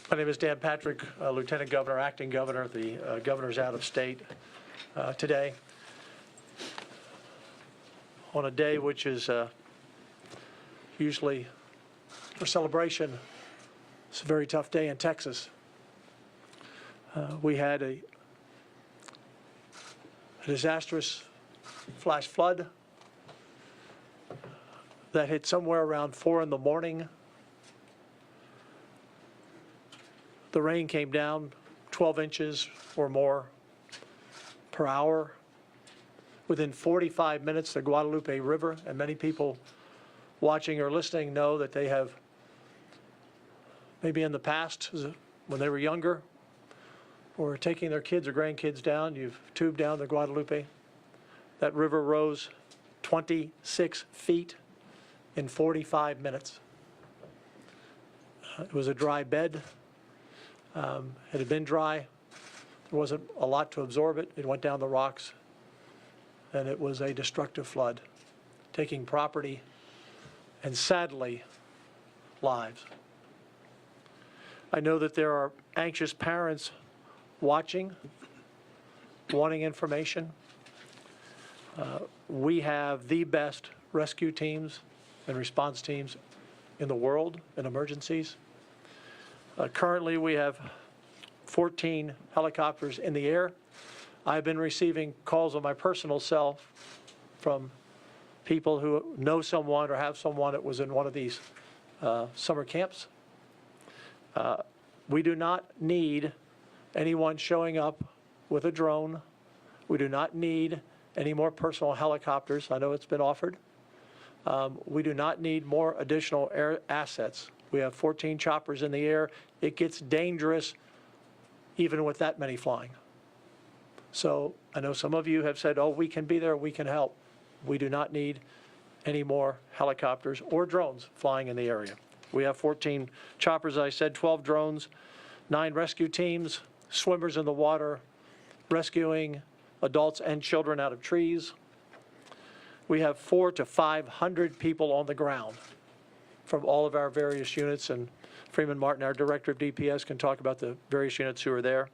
My name is Dan Patrick, Lieutenant Governor, Acting Governor. The governor's out of state today on a day which is usually for celebration. It's a very tough day in Texas. We had a disastrous flash flood that hit somewhere around 4 in the morning. The rain came down 12 inches or more per hour. Within 45 minutes, the Guadalupe River, and many people watching or listening know that they have, maybe in the past, when they were younger, or taking their kids or grandkids down, you've tubed down the Guadalupe. That river rose 26 feet in 45 minutes. It was a dry bed. It had been dry. There wasn't a lot to absorb it. It went down the rocks, and it was a destructive flood, taking property and, sadly, lives. I know that there are anxious parents watching, wanting information. We have the best rescue teams and response teams in the world in emergencies. Currently, we have 14 helicopters in the air. I've been receiving calls on my personal cell from people who know someone or have someone that was in one of these summer camps. We do not need anyone showing up with a drone. We do not need any more personal helicopters. I know it's been offered. We do not need more additional air assets. We have 14 choppers in the air. It gets dangerous even with that many flying. So I know some of you have said, oh, we can be there, we can help. We do not need any more helicopters or drones flying in the area. We have 14 choppers, as I said, 12 drones, 9 rescue teams, swimmers in the water, rescuing adults and children out of trees. We have 400 to 500 people on the ground from all of our various units, and Freeman Martin, our director of DPS, can talk about the various units who are there.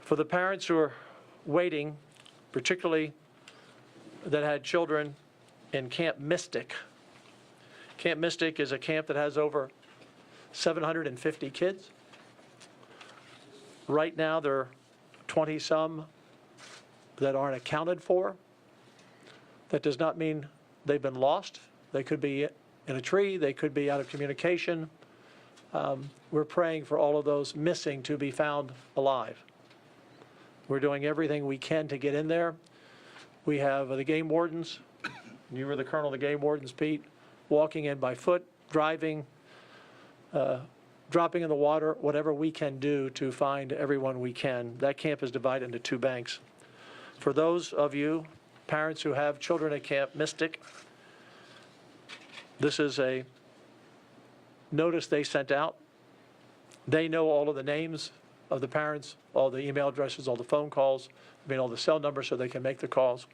For the parents who are waiting, particularly that had children in Camp Mystic. Camp Mystic is a camp that has over 750 kids. Right now, there are 20-some that aren't accounted for. That does not mean they've been lost. They could be in a tree. They could be out of communication. We're praying for all of those missing to be found alive. We're doing everything we can to get in there. We have the game wardens. You were the colonel of the game wardens, Pete, walking in by foot, driving, dropping in the water, whatever we can do to find everyone we can. That camp is divided into 2 banks. For those of you, parents who have children at Camp Mystic, this is a notice they sent out. They know all of the names of the parents, all the email addresses, all the phone calls, all the cell numbers so they can make the calls.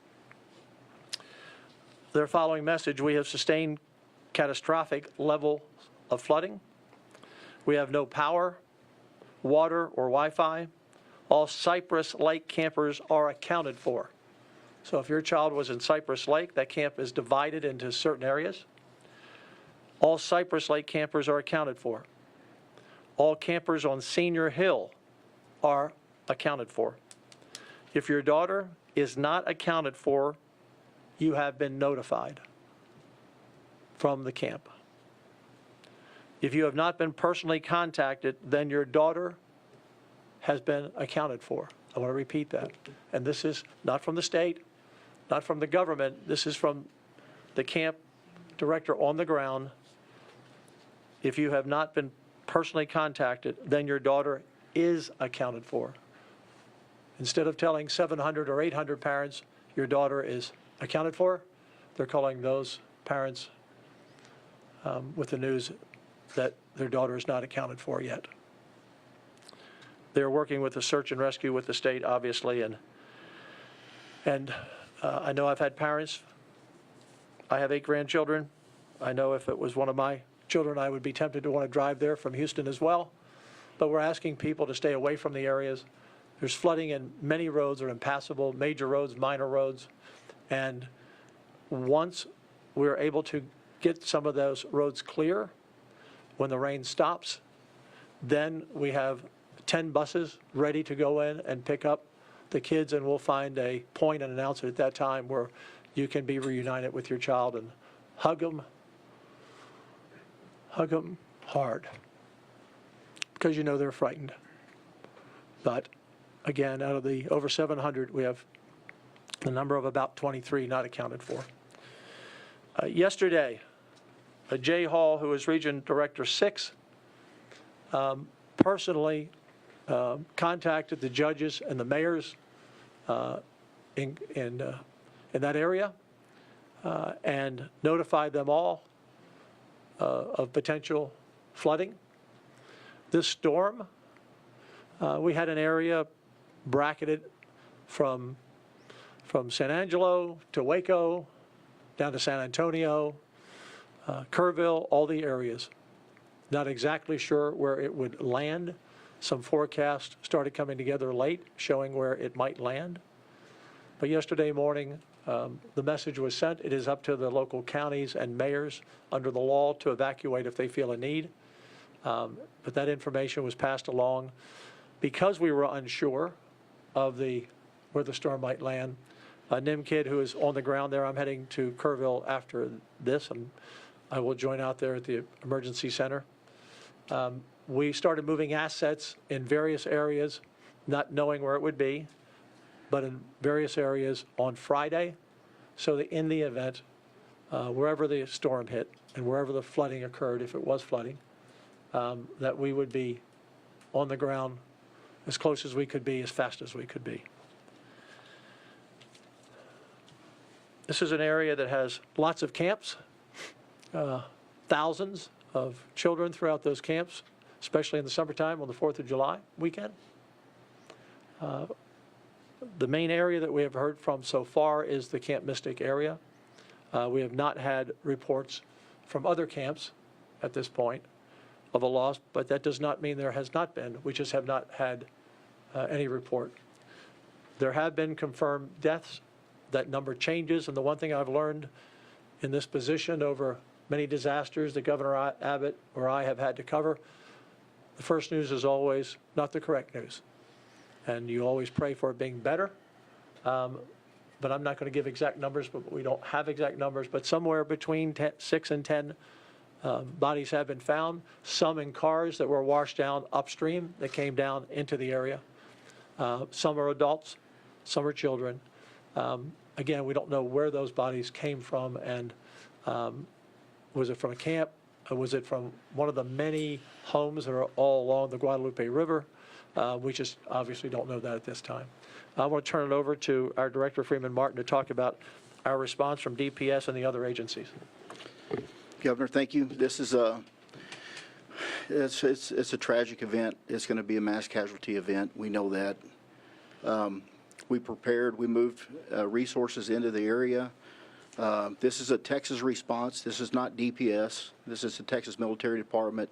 Their following message: we have sustained catastrophic level of flooding. We have no power, water, or Wi-Fi. All Cypress Lake campers are accounted for. So if your child was in Cypress Lake, that camp is divided into certain areas. All Cypress Lake campers are accounted for. All campers on Senior Hill are accounted for. If your daughter is not accounted for, you have been notified from the camp. If you have not been personally contacted, then your daughter has been accounted for. I want to repeat that. And this is not from the state, not from the government. This is from the camp director on the ground. If you have not been personally contacted, then your daughter is accounted for. Instead of telling 700 or 800 parents your daughter is accounted for, they're calling those parents with the news that their daughter is not accounted for yet. They're working with the search and rescue with the state, obviously, and I know I've had parents. I have 8 grandchildren. I know if it was one of my children and I would be tempted to want to drive there from Houston as well. But we're asking people to stay away from the areas. There's flooding and many roads are impassable, major roads, minor roads. And once we're able to get some of those roads clear, when the rain stops, then we have 10 buses ready to go in and pick up the kids, and we'll find a point and announce it at that time where you can be reunited with your child and hug them hard, because you know they're frightened. But again, out of the over 700, we have the number of about 23 not accounted for. Yesterday, Jay Hall, who is Region Director 6, personally contacted the judges and the mayors in that area and notified them all of potential flooding. This storm, we had an area bracketed from San Angelo to Waco, down to San Antonio, Kerrville, all the areas. Not exactly sure where it would land. Some forecasts started coming together late, showing where it might land. But yesterday morning, the message was sent. It is up to the local counties and mayors under the law to evacuate if they feel a need. But that information was passed along. Because we were unsure of where the storm might land, Nim Kid, who is on the ground there, I'm heading to Kerrville after this, and I will join out there at the emergency center. We started moving assets in various areas, not knowing where it would be, but in various areas on Friday, so that in the event, wherever the storm hit and wherever the flooding occurred, if it was flooding, that we would be on the ground as close as we could be, as fast as we could be. This is an area that has lots of camps, thousands of children throughout those camps, especially in the summertime on the 4th of July weekend. The main area that we have heard from so far is the Camp Mystic area. We have not had reports from other camps at this point of a loss, but that does not mean there has not been. We just have not had any report. There have been confirmed deaths. That number changes, and the one thing I've learned in this position over many disasters that Governor Abbott or I have had to cover, the first news is always not the correct news. And you always pray for it being better. But I'm not going to give exact numbers, but we don't have exact numbers. But somewhere between 6 and 10 bodies have been found, some in cars that were washed down upstream that came down into the area. Some are adults, some are children. Again, we don't know where those bodies came from, and was it from a camp? Was it from one of the many homes that are all along the Guadalupe River? We just obviously don't know that at this time. I want to turn it over to our Director, Freeman Martin, to talk about our response from DPS and the other agencies. Governor, thank you. This is it's a tragic event. It's going to be a mass casualty event. We know that. We prepared. We moved resources into the area. This is a Texas response. This is not DPS. This is the Texas Military Department,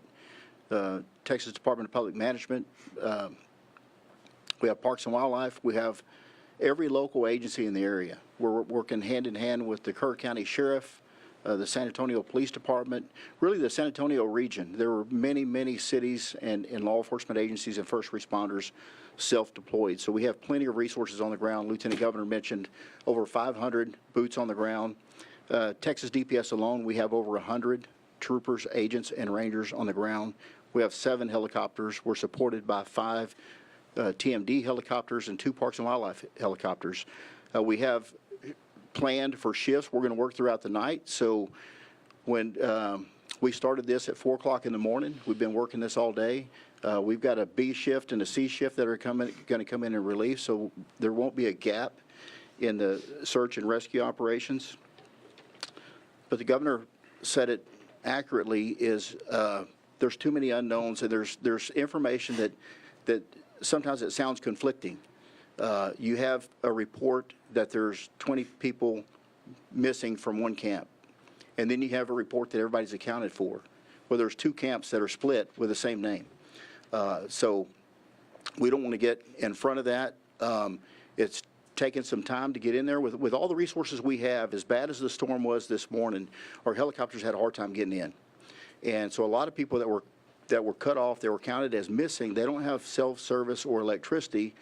Texas Department of Public Management. We have Parks and Wildlife. We have every local agency in the area. We're working hand in hand with the Kerr County Sheriff, the San Antonio Police Department, really the San Antonio region. There were many, many cities and law enforcement agencies and first responders self-deployed. So we have plenty of resources on the ground. Lieutenant Governor mentioned over 500 boots on the ground. Texas DPS alone, we have over 100 troopers, agents, and rangers on the ground. We have 7 helicopters. We're supported by 5 TMD helicopters and 2 Parks and Wildlife helicopters. We have planned for shifts. We're going to work throughout the night. So when we started this at 4 o'clock in the morning, we've been working this all day. We've got a B shift and a C shift that are going to come in and relief, so there won't be a gap in the search and rescue operations. But the governor said it accurately, is there's too many unknowns, and there's information that sometimes it sounds conflicting. You have a report that there's 20 people missing from one camp, and then you have a report that everybody's accounted for. where there's 2 camps that are split with the same name. So we don't want to get in front of that. It's taken some time to get in there. With all the resources we have, as bad as the storm was this morning, our helicopters had a hard time getting in. And so a lot of people that were cut off, they were counted as missing. They don't have self-service or electricity,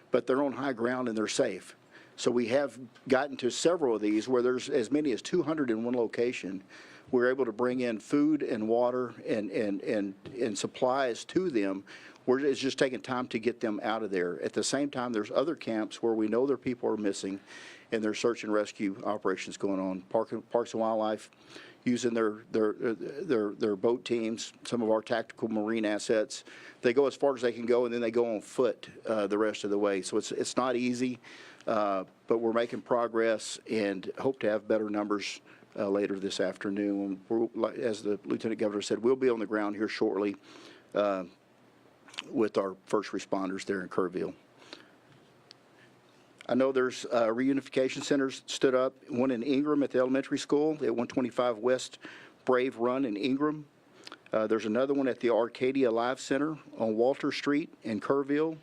but they're on high ground and they're safe. So we have gotten to several of these where there's as many as 200 in one location. We're able to bring in food and water and supplies to them. It's just taking time to get them out of there. At the same time, there's other camps where we know their people are missing, and there's search and rescue operations going on. Parks and Wildlife using their boat teams, some of our tactical marine assets. They go as far as they can go, and then they go on foot the rest of the way. So it's not easy, but we're making progress and hope to have better numbers later this afternoon. As the Lieutenant Governor said, we'll be on the ground here shortly with our first responders there in Kerrville. I know there's reunification centers stood up, one in Ingram at the elementary school at 125 West Brave Run in Ingram. There's another one at the Arcadia Live Center on Walter Street in Kerrville.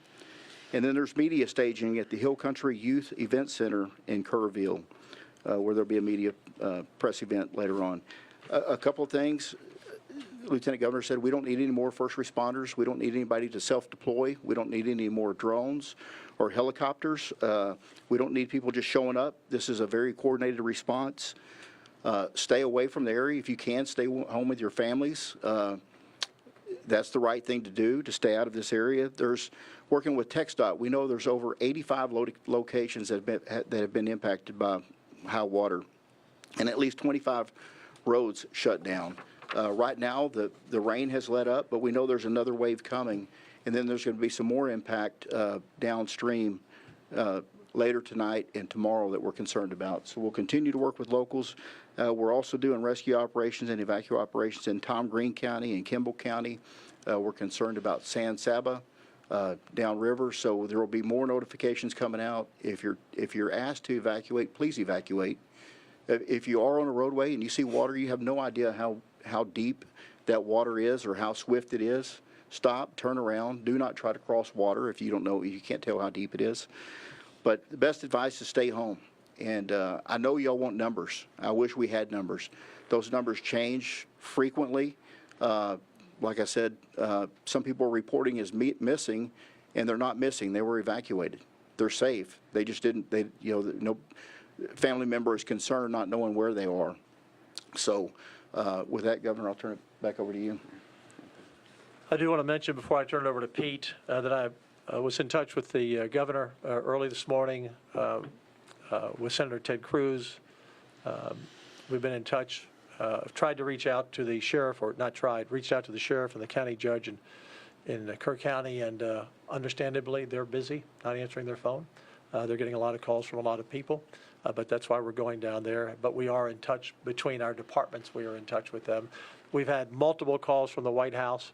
And then there's media staging at the Hill Country Youth Event Center in Kerrville, where there'll be a media press event later on. A couple of things. Lieutenant Governor said we don't need any more first responders. We don't need anybody to self-deploy. We don't need any more drones or helicopters. We don't need people just showing up. This is a very coordinated response. Stay away from the area. If you can, stay home with your families. That's the right thing to do, to stay out of this area. There's working with TxDOT. We know there's over 85 locations that have been impacted by high water, and at least 25 roads shut down. Right now, the rain has let up, but we know there's another wave coming, and then there's going to be some more impact downstream later tonight and tomorrow that we're concerned about. So we'll continue to work with locals. We're also doing rescue operations and evacuation operations in Tom Green County and Kimball County. We're concerned about San Saba downriver, so there will be more notifications coming out. If you're asked to evacuate, please evacuate. If you are on a roadway and you see water, you have no idea how deep that water is or how swift it is. Stop, turn around. Do not try to cross water if you don't know, you can't tell how deep it is. But the best advice is stay home. And I know y'all want numbers. I wish we had numbers. Those numbers change frequently. Like I said, some people are reporting as missing, and they're not missing. They were evacuated. They're safe. They just didn't. No family member is concerned, not knowing where they are. So, with that, Governor, I'll turn it back over to you. I do want to mention before I turn it over to Pete that I was in touch with the governor early this morning with Senator Ted Cruz. We've been in touch. I've tried to reach out to the sheriff, or not tried, reached out to the sheriff and the county judge in Kerr County, and understandably they're busy, not answering their phone. They're getting a lot of calls from a lot of people, but that's why we're going down there. But we are in touch between our departments. We are in touch with them. We've had multiple calls from the White House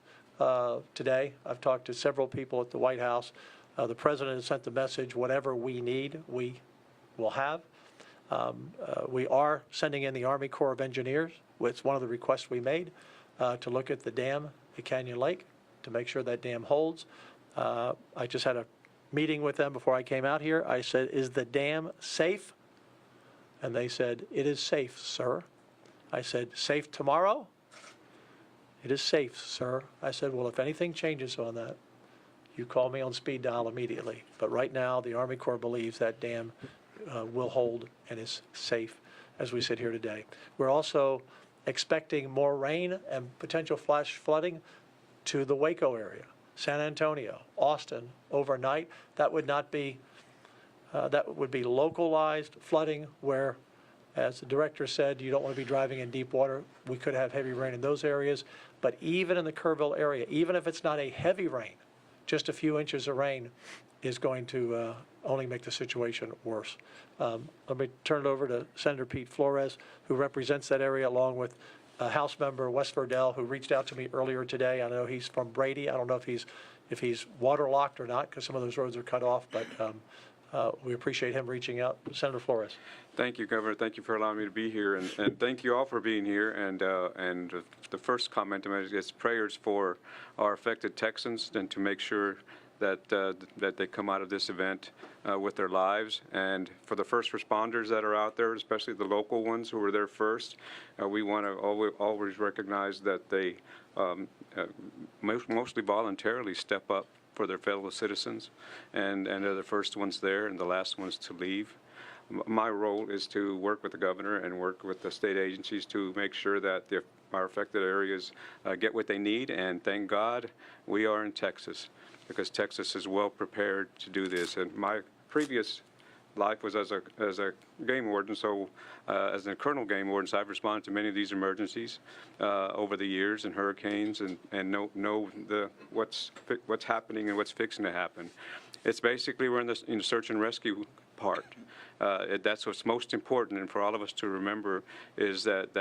today. I've talked to several people at the White House. The president has sent the message, whatever we need, we will have. We are sending in the Army Corps of Engineers. It's one of the requests we made to look at the dam at Canyon Lake to make sure that dam holds. I just had a meeting with them before I came out here. I said, is the dam safe? And they said, it is safe, sir. I said, safe tomorrow? It is safe, sir. I said, well, if anything changes on that, you call me on speed dial immediately. But right now, the Army Corps believes that dam will hold and is safe as we sit here today. We're also expecting more rain and potential flash flooding to the Waco area, San Antonio, Austin overnight. That would not be, that would be localized flooding where, as the director said, you don't want to be driving in deep water. We could have heavy rain in those areas. But even in the Kerrville area, even if it's not a heavy rain, just a few inches of rain is going to only make the situation worse. Let me turn it over to Senator Pete Flores, who represents that area, along with House Member Wes Verdell, who reached out to me earlier today. I know he's from Brady. I don't know if he's waterlocked or not, because some of those roads are cut off, but we appreciate him reaching out. Senator Flores. Thank you, Governor. Thank you for allowing me to be here, and thank you all for being here. And the first comment is prayers for our affected Texans, and to make sure that that they come out of this event with their lives. And for the first responders that are out there, especially the local ones who were there first, we want to always recognize that they mostly voluntarily step up for their fellow citizens, and they're the first ones there and the last ones to leave. My role is to work with the governor and work with the state agencies to make sure that our affected areas get what they need. And thank God we are in Texas, because Texas is well prepared to do this. And my previous life was as a game warden, so as a colonel game warden, so I've responded to many of these emergencies over the years and hurricanes, and know what's happening and what's fixing to happen. It's basically we're in the search and rescue part. That's what's most important, and for all of us to remember is that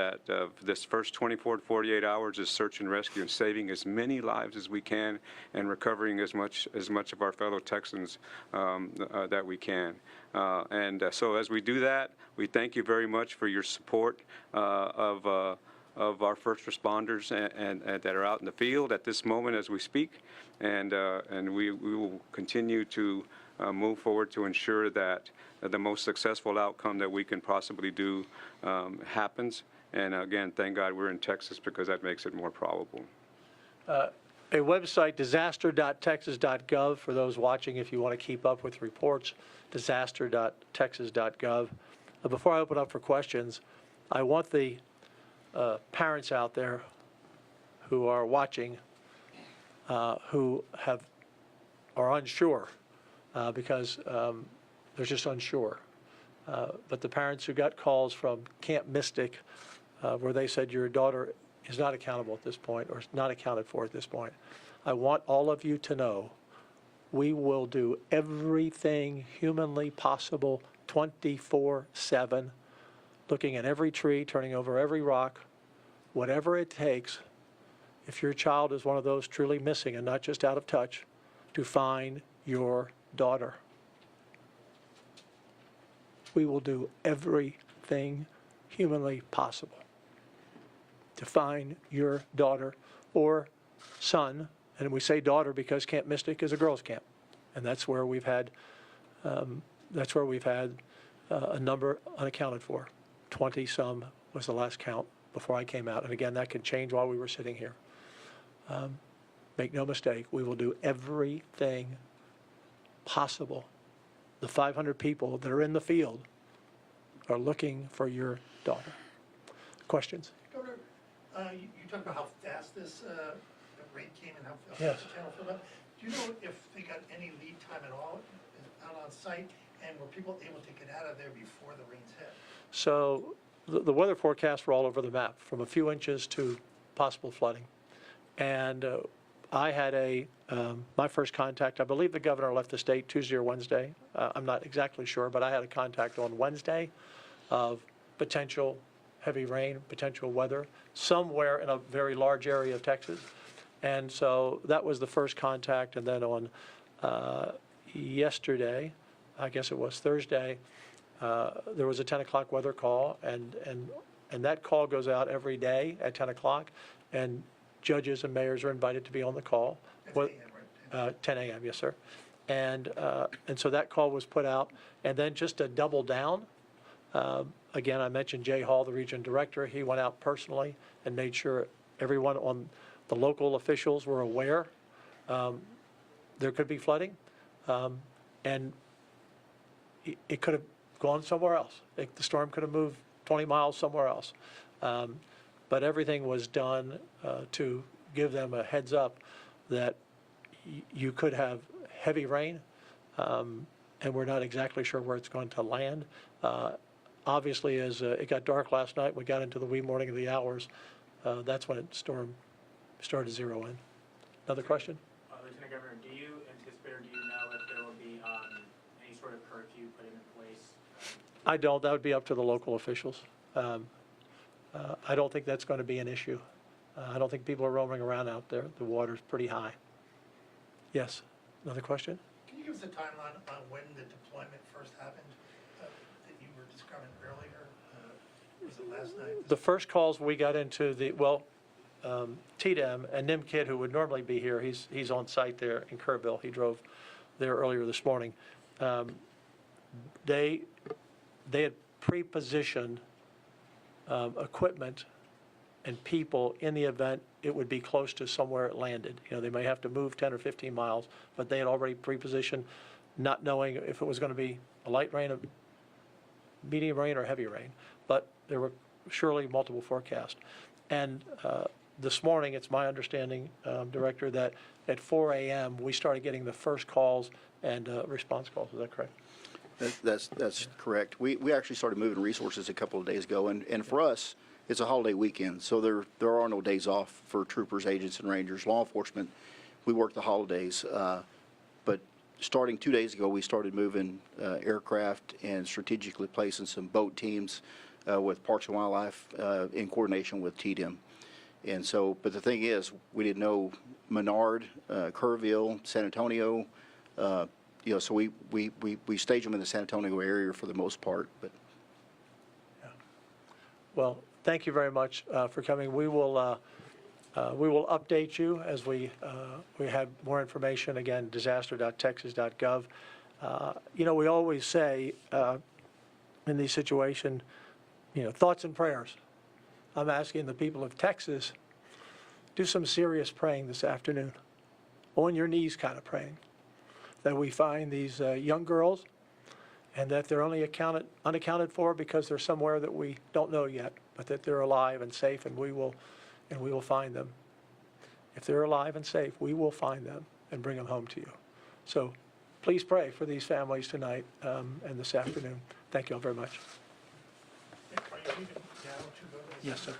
this first 24 to 48 hours is search and rescue, and saving as many lives as we can, and recovering as much of our fellow Texans that we can. So as we do that, we thank you very much for your support of our first responders and that are out in the field at this moment as we speak, and we will continue to move forward to ensure that the most successful outcome that we can possibly do happens. And again, thank God we're in Texas, because that makes it more probable. A website, disaster.texas.gov, for those watching if you want to keep up with reports, disaster.texas.gov. Before I open up for questions, I want the parents out there who are watching who are unsure because they're just unsure. But the parents who got calls from Camp Mystic where they said your daughter is not accountable at this point, or not accounted for at this point, I want all of you to know we will do everything humanly possible 24/7, looking at every tree, turning over every rock, whatever it takes, if your child is one of those truly missing and not just out of touch, to find your daughter. We will do everything humanly possible to find your daughter or son. And we say daughter because Camp Mystic is a girls' camp, and that's where we've had a number unaccounted for. 20-some was the last count before I came out. And again, that could change while we were sitting here. Make no mistake, we will do everything possible. The 500 people that are in the field are looking for your daughter. Questions? Governor, you talked about how fast this rain came and how fast Yes. the channel filled up. Do you know if they got any lead time at all out on site, and were people able to get out of there before the rains hit? So the weather forecasts were all over the map, from a few inches to possible flooding. And I had my first contact, I believe the governor left the state Tuesday or Wednesday. I'm not exactly sure, but I had a contact on Wednesday of potential heavy rain, potential weather, somewhere in a very large area of Texas. And so that was the first contact. And then on yesterday, I guess it was Thursday, there was a 10 o'clock weather call, and that call goes out every day at 10 o'clock, and judges and mayors are invited to be on the call. That's AM, right? 10 a.m., yes, sir. And so that call was put out. And then just to double down, again, I mentioned Jay Hall, the region director. He went out personally and made sure everyone on the local officials were aware there could be flooding. And it could have gone somewhere else. The storm could have moved 20 miles somewhere else. But everything was done to give them a heads up that you could have heavy rain, and we're not exactly sure where it's going to land. Obviously, as it got dark last night, we got into the wee morning of the hours. That's when the storm started to zero in. Another question? Lieutenant Governor, do you anticipate, or do you know if there will be any sort of curfew put into place? I don't. That would be up to the local officials. I don't think that's going to be an issue. I don't think people are roaming around out there. The water's pretty high. Yes, another question? Can you you give us a timeline on when the deployment first happened, that you were describing earlier? Was it last night? The first calls we got into TDEM and NIMKID, who would normally be here, he's on site there in Kerrville. He drove there earlier this morning. They had pre-positioned equipment and people in the event it would be close to somewhere it landed. You know, they may have to move 10 or 15 miles, but they had already pre-positioned, not knowing if it was going to be a light rain, a medium rain, or heavy rain. But there were surely multiple forecasts. And this morning, it's my understanding, Director, that at 4 a.m. we started getting the first calls and response calls. Is that correct? That's correct. We actually started moving resources a couple of days ago, and for us, it's a holiday weekend, so there are no days off for troopers, agents, and rangers. Law enforcement, we work the holidays, but starting 2 days ago, we started moving aircraft and strategically placing some boat teams with Parks and Wildlife in coordination with TDEM. And so, but the thing is, we didn't know Menard, Kerrville, San Antonio. You know, so we stage them in the San Antonio area for the most part. But Well, thank you very much for coming. We will update you as we have more information. Again, disaster.texas.gov. You know, we always say in these situations, you know, thoughts and prayers. I'm asking the people of Texas, do some serious praying this afternoon, on your knees kind of praying, that we find these young girls and that they're only unaccounted for because they're somewhere that we don't know yet, but that they're alive and safe, and we will find them. If they're alive and safe, we will find them and bring them home to you. So please pray for these families tonight and this afternoon. Thank you all very much. Are you leaving now to go to? Yes, sir.